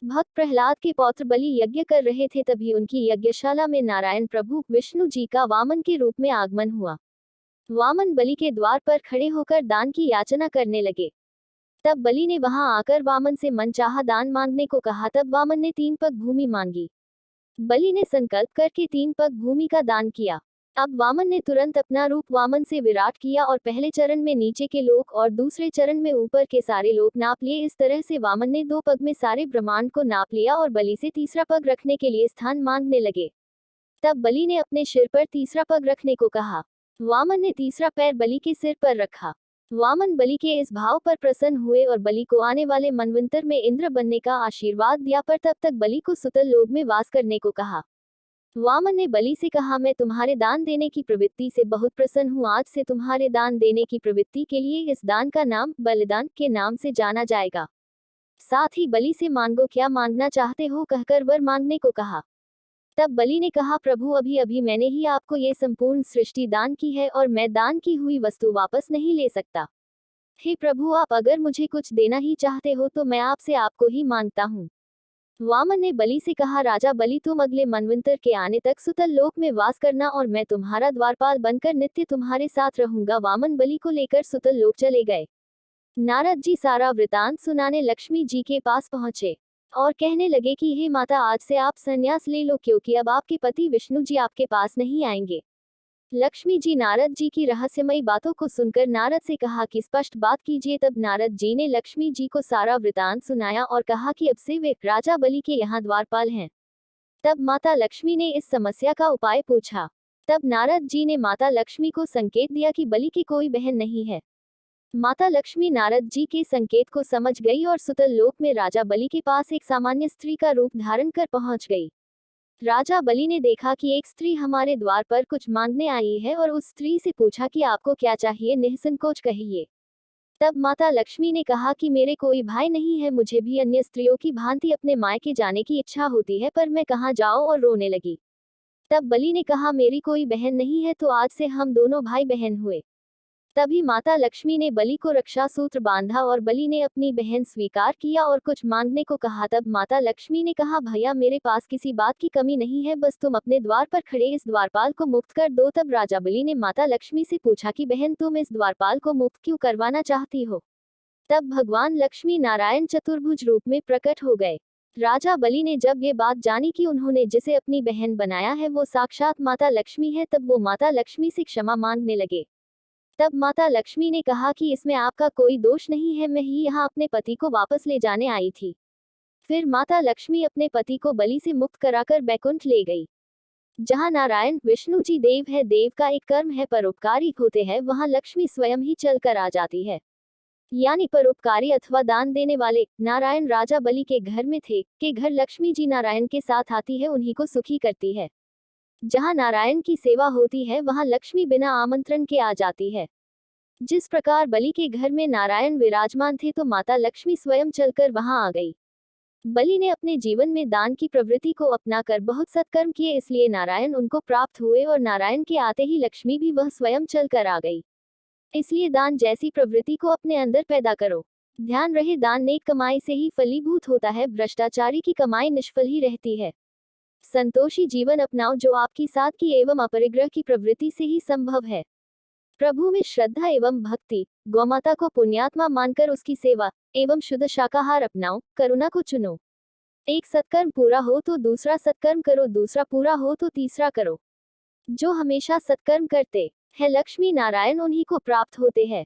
भक्त प्रहलाद के पौत्र बलि यज्ञ कर रहे थे, तभी उनकी यज्ञशाला में नारायण प्रभु विष्णु जी का वामन के रूप में आगमन हुआ। वामन बलि के द्वार पर खड़े होकर दान की याचना करने लगे। तब बलि ने वहां आकर वामन से मनचाहा दान मांगने को कहा। तब वामन ने 3 पग भूमि मांगी। बलि ने संकल्प करके 3 पग भूमि का दान किया। अब वामन ने तुरंत अपना रूप वामन से विराट किया और पहले चरण में नीचे के लोक और दूसरे चरण में ऊपर के सारे लोक नाप लिए। इस तरह से वामन ने 2 पग में सारे ब्रह्मांड को नाप लिया और बलि से तीसरा पग रखने के लिए स्थान मांगने लगे। तब बलि ने अपने सिर पर तीसरा पग रखने को कहा। वामन ने तीसरा पैर बलि के सिर पर रखा। वामन बलि के इस भाव पर प्रसन्न हुए और बलि को आने वाले मनवंतर में इंद्र बनने का आशीर्वाद दिया, पर तब तक बलि को सुतल लोक में वास करने को कहा। वामन ने बलि से कहा, मैं तुम्हारे दान देने की प्रवृत्ति से बहुत प्रसन्न हूँ। आज से तुम्हारे दान देने की प्रवृत्ति के लिए इस दान का नाम बलिदान के नाम से जाना जाएगा। साथ ही बलि से मांगो, क्या मांगना चाहते हो कहकर वर मांगने को कहा। तब बलि ने कहा, प्रभु अभी अभी मैंने ही आपको ये संपूर्ण सृष्टि दान की है और मैं दान की हुई वस्तु वापस नहीं ले सकता। हे प्रभु, आप अगर मुझे कुछ देना ही चाहते हो तो मैं आपसे आपको ही मांगता हूँ। वामन ने बलि से कहा, राजा बलि, तुम अगले मनवंतर के आने तक सुतल लोक में वास करना और मैं तुम्हारा द्वारपाल बनकर नित्य तुम्हारे साथ रहूंगा। वामन बलि को लेकर सुतल लोक चले गए। नारद जी सारा वृतांत सुनाने लक्ष्मी जी के पास पहुंचे और कहने लगे कि हे माता, आज से आप संन्यास ले लो, क्योंकि अब आपके पति विष्णु जी आपके पास नहीं आएंगे। लक्ष्मी जी नारद जी की रहस्यमयी बातों को सुनकर नारद से कहा कि स्पष्ट बात कीजिए। तब नारद जी ने लक्ष्मी जी को सारा वृतांत सुनाया और कहा कि अब से वे राजा बलि के यहाँ द्वारपाल हैं। तब माता लक्ष्मी ने इस समस्या का उपाय पूछा। तब नारद जी ने माता लक्ष्मी को संकेत दिया कि बलि की कोई बहन नहीं है। माता लक्ष्मी नारद जी के संकेत को समझ गई और सुतल लोक में राजा बलि के पास एक सामान्य स्त्री का रूप धारण कर पहुंच गई। राजा बलि ने देखा कि एक स्त्री हमारे द्वार पर कुछ मांगने आई है और उस स्त्री से पूछा कि आपको क्या चाहिए, निसंकोच कहिए। तब माता लक्ष्मी ने कहा कि मेरे कोई भाई नहीं है, मुझे भी अन्य स्त्रियों की भांति अपने मायके जाने की इच्छा होती है, पर मैं कहाँ जाऊं, और रोने लगी। तब बलि ने कहा, मेरी कोई बहन नहीं है, तो आज से हम दोनों भाई बहन हुए। तभी माता लक्ष्मी ने बलि को रक्षा सूत्र बांधा और बलि ने अपनी बहन स्वीकार किया और कुछ मांगने को कहा। तब माता लक्ष्मी ने कहा, भैया मेरे पास किसी बात की कमी नहीं है, बस तुम अपने द्वार पर खड़े इस द्वारपाल को मुक्त कर दो। तब राजा बलि ने माता लक्ष्मी से पूछा कि बहन, तुम इस द्वारपाल को मुक्त क्यों करवाना चाहती हो। तब भगवान लक्ष्मी नारायण चतुर्भुज रूप में प्रकट हो गए। राजा बलि ने जब ये बात जानी कि उन्होंने जिसे अपनी बहन बनाया है वो साक्षात माता लक्ष्मी है, तब वो माता लक्ष्मी से क्षमा मांगने लगे। तब माता लक्ष्मी ने कहा कि इसमें आपका कोई दोष नहीं है, मैं ही यहाँ अपने पति को वापस ले जाने आई थी। फिर माता लक्ष्मी अपने पति को बलि से मुक्त कराकर बैकुंठ ले गई। जहाँ नारायण विष्णु जी देव है, देव का एक कर्म है, परोपकारी होते हैं, वहाँ लक्ष्मी स्वयं ही चल कर आ जाती है। यानी परोपकारी अथवा दान देने वाले। नारायण राजा बलि के घर में थे, के घर लक्ष्मी जी नारायण के साथ आती है, उन्हीं को सुखी करती है। जहाँ नारायण की सेवा होती है वहाँ लक्ष्मी बिना आमंत्रण के आ जाती है। जिस प्रकार बलि के घर में नारायण विराजमान थे, तो माता लक्ष्मी स्वयं चलकर वहां आ गई। बलि ने अपने जीवन में दान की प्रवृत्ति को अपनाकर बहुत सत्कर्म किए, इसलिए नारायण उनको प्राप्त हुए और नारायण के आते ही लक्ष्मी भी वह स्वयं चलकर आ गई। इसलिए दान जैसी प्रवृत्ति को अपने अंदर पैदा करो। ध्यान रहे, दान नेक कमाई से ही फलीभूत होता है, भ्रष्टाचारी की कमाई निष्फल ही रहती है। संतोषी जीवन अपनाओ, जो आपकी सादगी एवं अपरिग्रह की प्रवृत्ति से ही संभव है। प्रभु में श्रद्धा एवं भक्ति, गौमाता को पुण्यात्मा मानकर उसकी सेवा एवं शुद्ध शाकाहार अपनाओ, करुणा को चुनो। एक सत्कर्म पूरा हो तो दूसरा सत्कर्म करो, दूसरा पूरा हो तो तीसरा करो। जो हमेशा सत्कर्म करते हैं लक्ष्मी नारायण उन्हीं को प्राप्त होते हैं।